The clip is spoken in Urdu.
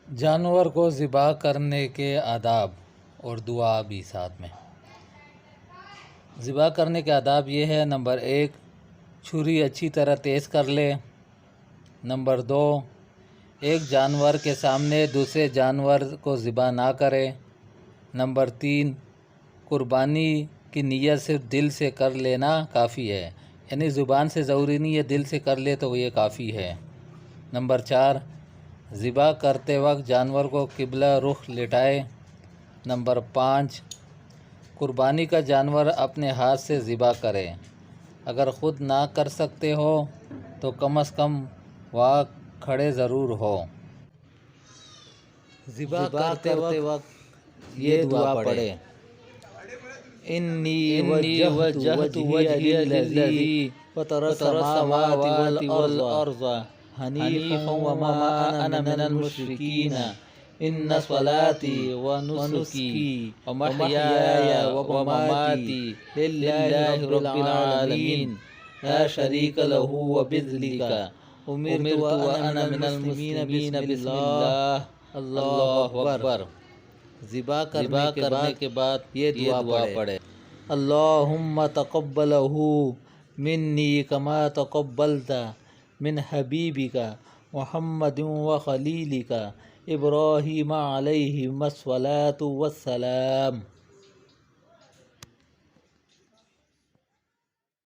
جانور کو ذبح کرنے کے آداب اور دعا بھی ساتھ میں۔ ذبح کرنے کے آداب یہ ہے: نمبر 1، چھری اچھی طرح تیز کر لے۔ نمبر 2، ایک جانور کے سامنے دوسرے جانور کو ذبح نہ کرے۔ نمبر 3، قربانی کی نیت صرف دل سے کر لینا کافی ہے، یعنی زبان سے ضروری نہیں ہے، دل سے کر لے تو یہ کافی ہے۔ نمبر 4، ذبح کرتے وقت جانور کو قبلہ رخ لٹائے۔ نمبر 5، قربانی کا جانور اپنے ہاتھ سے ذبح کرے۔ اگر خود نہ کر سکتے ہو تو کم از کم وہاں کھڑے ضرور ہو۔ ذبح کرتے وقت یہ دعا پڑھے: انی وجہت وجہی للذی فطر السماوات والارض حنیفا وما انا من المشرکین ان صلاتي ونسكي ومحياي ومماتي لله رب العالمين لا شريك له وبذلك أمرت وأنا من المسلمين بسم الله اللہ اکبر۔ ذبح کرنے کے بعد یہ دعا پڑھے: اللہم تقبلہ منی کما تقبلت من حبیبک محمد وخلیلک ابراہیم علیہ الصلاۃ والسلام۔